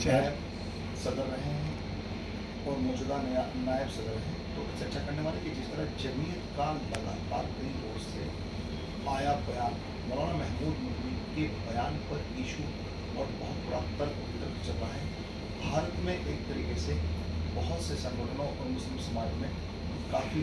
نائب صدر رہے ہیں اور موجودہ نائب صدر ہیں، تو چرچا کرنے والے کہ جس طرح جمعیت کا لگاتار کئی دور سے آیا بیان مولانا محمود مدنی کے بیان پر ایشو اور بہت بڑا ترک وترک چل رہا ہے، بھارت میں ایک طریقے سے بہت سے سنگھنوں اور مسلم سماج میں کافی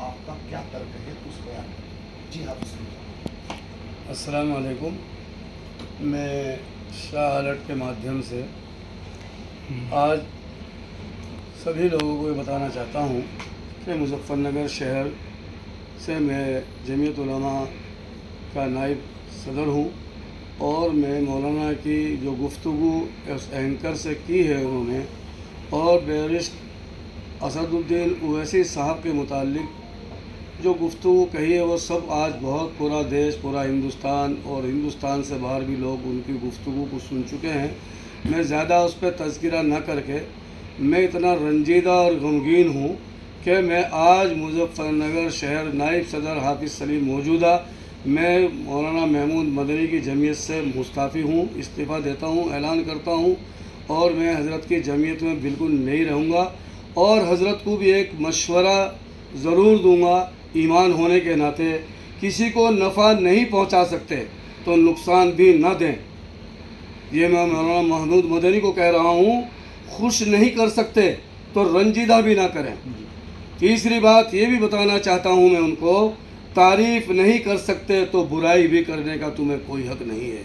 آپ کا کیا ترک ہے اس بیان پر؟ جی حافظ صاحب۔ السلام علیکم۔ میں شاہ الرٹ کے مادھیم سے آج سبھی لوگوں کو یہ بتانا چاہتا ہوں کہ مظفر نگر شہر سے میں جمعیت علماء کا نائب صدر ہوں، اور میں مولانا کی جو گفتگو اس اینکر سے کی ہے انہوں نے، اور بیرسٹر اسد الدین اویسی صاحب کے متعلق جو گفتگو کہی ہے، وہ سب آج بہت پورا دیش، پورا ہندوستان اور ہندوستان سے باہر بھی لوگ ان کی گفتگو کو سن چکے ہیں۔ میں زیادہ اس پہ تذکرہ نہ کر کے، میں اتنا رنجیدہ اور غمگین ہوں کہ میں آج مظفر نگر شہر نائب صدر حافظ سلیم موجودہ، میں مولانا محمود مدنی کی جمعیت سے مستعفی ہوں، استعفیٰ دیتا ہوں، اعلان کرتا ہوں، اور میں حضرت کی جمعیت میں بالکل نہیں رہوں گا، اور حضرت کو بھی ایک مشورہ ضرور دوں گا۔ ایمان ہونے کے ناطے کسی کو نفع نہیں پہنچا سکتے تو نقصان بھی نہ دیں، یہ میں مولانا محمود مدنی کو کہہ رہا ہوں۔ خوش نہیں کر سکتے تو رنجیدہ بھی نہ کریں۔ تیسری بات یہ بھی بتانا چاہتا ہوں میں ان کو، تعریف نہیں کر سکتے تو برائی بھی کرنے کا تمہیں کوئی حق نہیں ہے۔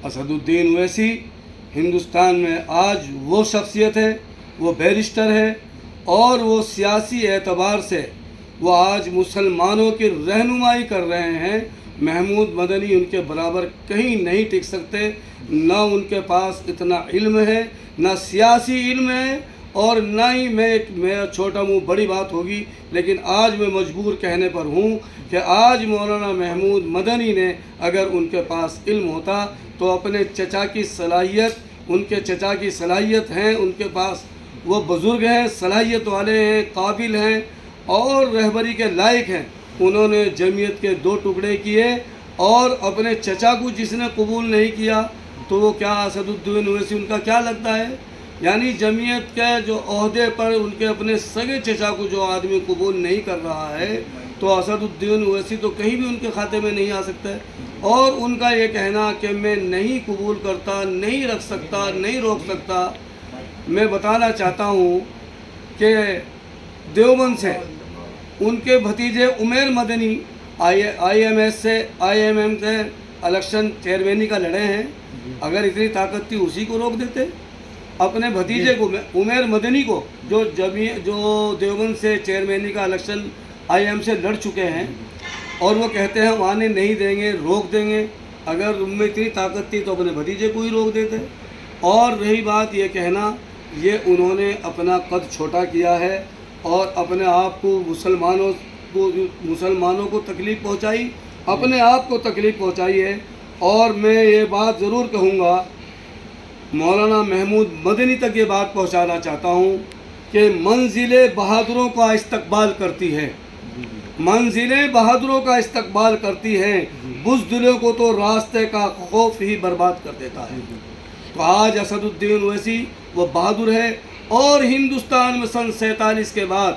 اسد الدین اویسی ہندوستان میں آج وہ شخصیت ہے، وہ بیرسٹر ہے، اور وہ سیاسی اعتبار سے وہ آج مسلمانوں کی رہنمائی کر رہے ہیں۔ محمود مدنی ان کے برابر کہیں نہیں ٹک سکتے، نہ ان کے پاس اتنا علم ہے، نہ سیاسی علم ہے، اور نہ ہی میں چھوٹا منہ بڑی بات ہوگی، لیکن آج میں مجبور کہنے پر ہوں کہ آج مولانا محمود مدنی نے اگر ان کے پاس علم ہوتا تو اپنے چچا کی صلاحیت، ان کے چچا کی صلاحیت ہیں، ان کے پاس وہ بزرگ ہیں، صلاحیت والے ہیں، قابل ہیں اور رہبری کے لائق ہیں، انہوں نے جمعیت کے 2 ٹکڑے کیے، اور اپنے چچا کو جس نے قبول نہیں کیا تو وہ کیا اسد الدین اویسی ان کا کیا لگتا ہے؟ یعنی جمعیت کے جو عہدے پر ان کے اپنے سگے چچا کو جو آدمی قبول نہیں کر رہا ہے تو اسد الدین اویسی تو کہیں بھی ان کے کھاتے میں نہیں آ سکتا ہے۔ اور ان کا یہ کہنا کہ میں نہیں قبول کرتا، نہیں رکھ سکتا، نہیں روک سکتا، میں بتانا چاہتا ہوں کہ دیوبند سے ان کے بھتیجے عمیر مدنی آئی ایم سے الیکشن چیئرمینی کا لڑے ہیں، اگر اتنی طاقت تھی اسی کو روک دیتے۔ اپنے بھتیجے کو عمیر مدنی کو جو دیوبند سے چیئرمینی کا الیکشن آئی ایم سے لڑ چکے ہیں، اور وہ کہتے ہیں ہم آنے نہیں دیں گے، روک دیں گے، اگر ان میں اتنی طاقت تھی تو اپنے بھتیجے کو ہی روک دیتے۔ اور رہی بات یہ کہنا، یہ انہوں نے اپنا قد چھوٹا کیا ہے اور اپنے آپ کو مسلمانوں کو تکلیف پہنچائی، اپنے آپ کو تکلیف پہنچائی ہے۔ اور میں یہ بات ضرور کہوں گا، مولانا محمود مدنی تک یہ بات پہنچانا چاہتا ہوں کہ منزلیں بہادروں کا استقبال کرتی ہے، منزلیں بہادروں کا استقبال کرتی ہیں، بزدلوں کو تو راستے کا خوف ہی برباد کر دیتا ہے۔ تو آج اسد الدین اویسی وہ بہادر ہے، اور ہندوستان میں سن 47 کے بعد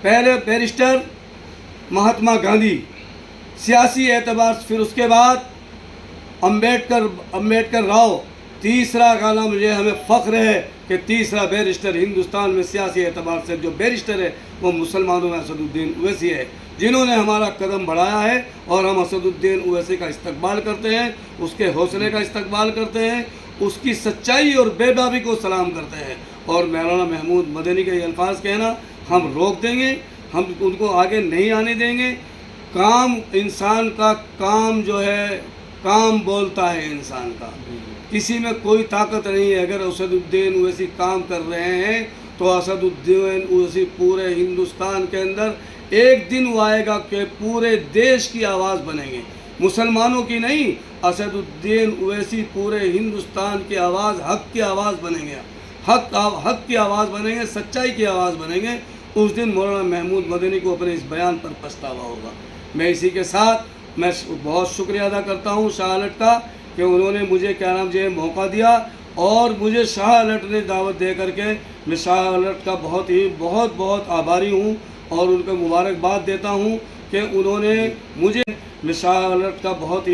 پہلے بیرسٹر مہاتما گاندھی سیاسی اعتبار سے، پھر اس کے بعد امبیڈکر راؤ، تیسرا گانا مجھے ہمیں فخر ہے کہ تیسرا بیرسٹر ہندوستان میں سیاسی اعتبار سے جو بیرسٹر ہے وہ مسلمانوں میں اسد الدین اویسی ہے، جنہوں نے ہمارا قدم بڑھایا ہے، اور ہم اسد الدین اویسی کا استقبال کرتے ہیں، اس کے حوصلے کا استقبال کرتے ہیں، اس کی سچائی اور بے بابی کو سلام کرتے ہیں۔ اور مولانا محمود مدنی کے یہ الفاظ کہنا، ہم روک دیں گے، ہم ان کو آگے نہیں آنے دیں گے۔ کام انسان کا، کام جو ہے، کام بولتا ہے انسان کا، کسی میں کوئی طاقت نہیں ہے۔ اگر اسد الدین اویسی کام کر رہے ہیں تو اسد الدین اویسی پورے ہندوستان کے اندر ایک دن وہ آئے گا کہ پورے دیش کی آواز بنیں گے، مسلمانوں کی نہیں، اسد الدین اویسی پورے ہندوستان کی آواز، حق کی آواز بنیں گے، حق کی آواز بنیں گے، سچائی کی آواز بنیں گے۔ اس دن مولانا محمود مدنی کو اپنے اس بیان پر پچھتاوا ہوگا۔ میں اسی کے ساتھ میں بہت شکریہ ادا کرتا ہوں شاہ الرٹ کا کہ انہوں نے مجھے موقع دیا، اور مجھے شاہ الرٹ نے دعوت دے کر کے میں شاہ الرٹ کا بہت آباری ہوں اور ان کو مبارکباد دیتا ہوں کہ انہوں نے مجھے میں شاہ الرٹ کا بہت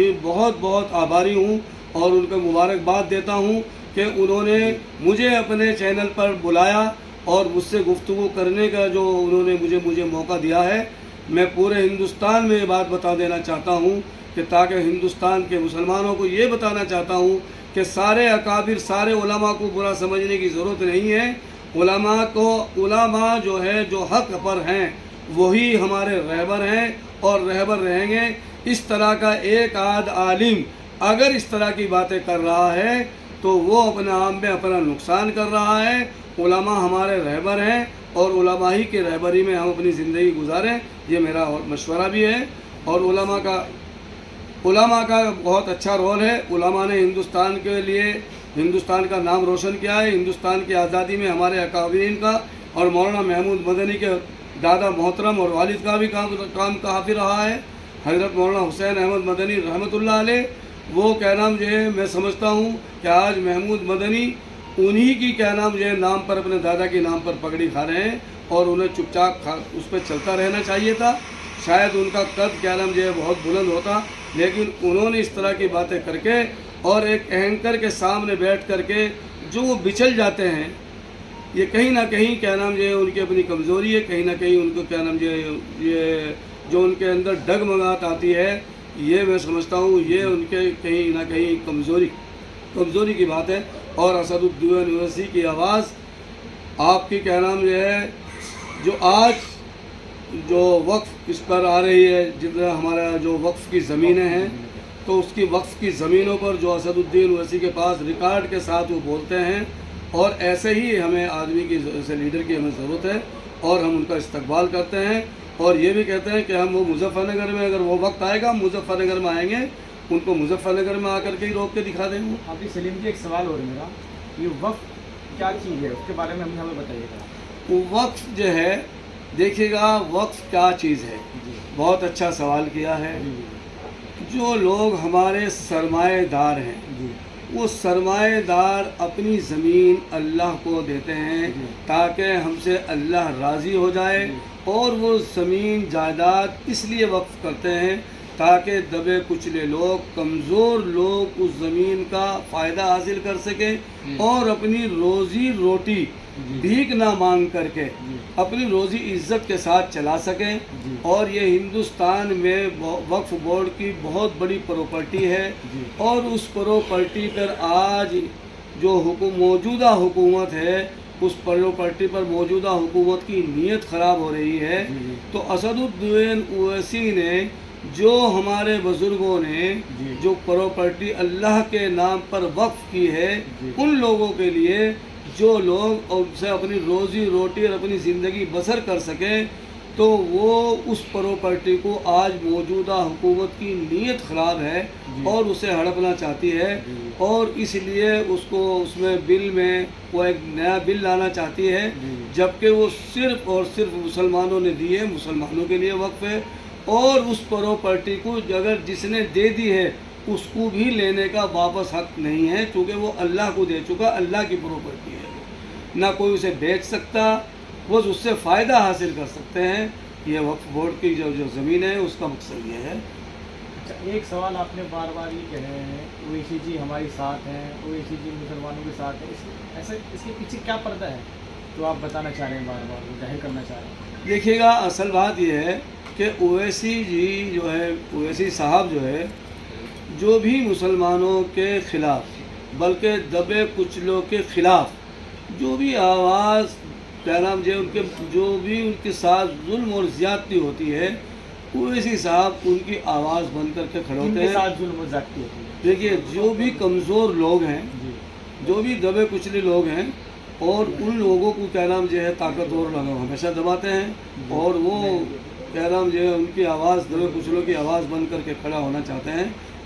آباری ہوں اور ان کو مبارکباد دیتا ہوں کہ انہوں نے مجھے اپنے چینل پر بلایا اور مجھ سے گفتگو کرنے کا جو انہوں نے مجھے موقع دیا ہے۔ میں پورے ہندوستان میں یہ بات بتا دینا چاہتا ہوں کہ تاکہ ہندوستان کے مسلمانوں کو یہ بتانا چاہتا ہوں کہ سارے اکابر، سارے علماء کو برا سمجھنے کی ضرورت نہیں ہے۔ علماء جو ہے جو حق پر ہیں وہی ہمارے رہبر ہیں اور رہبر رہیں گے۔ اس طرح کا ایک آدھ عالم اگر اس طرح کی باتیں کر رہا ہے تو وہ اپنے آپ میں اپنا نقصان کر رہا ہے۔ علماء ہمارے رہبر ہیں اور علماء ہی کے رہبری میں ہم اپنی زندگی گزاریں، یہ میرا مشورہ بھی ہے۔ اور علماء کا بہت اچھا رول ہے۔ علماء نے ہندوستان کے لیے ہندوستان کا نام روشن کیا ہے۔ ہندوستان کی آزادی میں ہمارے اکابرین کا اور مولانا محمود مدنی کے دادا محترم اور والد کا بھی کام کافی رہا ہے۔ حضرت مولانا حسین احمد مدنی رحمۃ اللہ علیہ، وہ کیا نام جو ہے میں سمجھتا ہوں کہ آج محمود مدنی انہی کی کیا نام جو ہے نام پر اپنے دادا کے نام پر پگڑی کھا رہے ہیں اور انہیں چپ چاپ اس پہ چلتا رہنا چاہیے تھا۔ شاید ان کا قد کیا نام جو ہے بہت بلند ہوتا، لیکن انہوں نے اس طرح کی باتیں کر کے اور ایک اینکر کے سامنے بیٹھ کر کے جو وہ بچل جاتے ہیں، یہ کہیں نہ کہیں کیا نام جو ہے ان کی اپنی کمزوری ہے۔ کہیں نہ کہیں ان کو کیا نام جو ہے یہ جو ان کے اندر ڈگمگاہٹ آتی ہے، یہ میں سمجھتا ہوں یہ ان کے کہیں نہ کہیں کمزوری کی بات ہے۔ اور اسد الدین اویسی کی آواز آپ کی کیا نام جو ہے جو آج جو وقف اس پر آ رہی ہے، جتنا ہمارا جو وقف کی زمینیں ہیں تو اس کی وقف کی زمینوں پر جو اسد الدین اویسی کے پاس ریکارڈ کے ساتھ وہ بولتے ہیں، اور ایسے ہی ہمیں آدمی کی ایسے لیڈر کی ہمیں ضرورت ہے اور ہم ان کا استقبال کرتے ہیں۔ اور یہ بھی کہتے ہیں کہ ہم وہ مظفر نگر میں اگر وہ وقت آئے گا ہم مظفر نگر میں آئیں گے، ان کو مظفر نگر میں آ کر کے ہی روک کے دکھا دیں گے۔ ابھی سلیم جی ایک سوال اور میرا، یہ وقف کیا چیز ہے اس کے بارے میں ہمیں بتائیے گا۔ وقف جو ہے دیکھیے گا وقف کیا چیز ہے، بہت اچھا سوال کیا ہے۔ جو لوگ ہمارے سرمایہ دار ہیں وہ سرمایہ دار اپنی زمین اللہ کو دیتے ہیں تاکہ ہم سے اللہ راضی ہو جائے، اور وہ زمین جائیداد اس لیے وقف کرتے ہیں تاکہ دبے کچلے لوگ، کمزور لوگ اس زمین کا فائدہ حاصل کر سکیں اور اپنی روزی روٹی بھیک نہ مانگ کر کے اپنی روزی عزت کے ساتھ چلا سکیں۔ اور یہ ہندوستان میں وقف بورڈ کی بہت بڑی پراپرٹی ہے، اور اس پراپرٹی پر آج جو موجودہ حکومت ہے اس پراپرٹی پر موجودہ حکومت کی نیت خراب ہو رہی ہے۔ تو اسد الدین اویسی نے جو ہمارے بزرگوں نے جو پراپرٹی اللہ کے نام پر وقف کی ہے، ان لوگوں کے لیے جو لوگ ان سے اپنی روزی روٹی اور اپنی زندگی بسر کر سکیں، تو وہ اس پراپرٹی کو آج موجودہ حکومت کی نیت خراب ہے اور اسے ہڑپنا چاہتی ہے، اور اس لیے اس میں بل میں وہ ایک نیا بل لانا چاہتی ہے، جبکہ وہ صرف اور صرف مسلمانوں نے دی ہے، مسلمانوں کے لیے وقف ہے۔ اور اس پراپرٹی کو اگر جس نے دے دی ہے اس کو بھی لینے کا واپس حق نہیں ہے، کیونکہ وہ اللہ کو دے چکا، اللہ کی پراپرٹی ہے، نہ کوئی اسے بیچ سکتا، وہ اس سے فائدہ حاصل کر سکتے ہیں۔ یہ وقف بورڈ کی جو زمین ہے اس کا مقصد یہ ہے۔ اچھا، ایک سوال آپ نے بار بار یہ کہہ رہے ہیں اویسی جی ہمارے ساتھ ہیں، اویسی جی مسلمانوں کے ساتھ ہیں، اس کے پیچھے کیا پردہ ہے جو آپ بتانا چاہ رہے ہیں، بار بار ظاہر کرنا چاہ رہے ہیں؟ دیکھیے گا اصل بات یہ ہے کہ اویسی جی جو ہے، اویسی صاحب جو ہے، جو بھی مسلمانوں کے خلاف بلکہ دبے کچلوں کے خلاف جو بھی آواز کیا نام جو بھی ان کے ساتھ ظلم اور زیادتی ہوتی ہے، اویسی صاحب ان کی آواز بن کر کے کھڑے ہوتے ہیں۔ ساتھ ظلم اور زیادتی ہوتی ہے، دیکھیے جو بھی کمزور لوگ ہیں، جو بھی دبے کچلے لوگ ہیں، اور ان لوگوں کو کیا نام جو ہے طاقتور لوگ ہمیشہ دباتے ہیں، اور وہ کیا نام جو ہے ان کی آواز دبے کچلوں کی آواز بن کر کے کھڑا ہونا چاہتے ہیں۔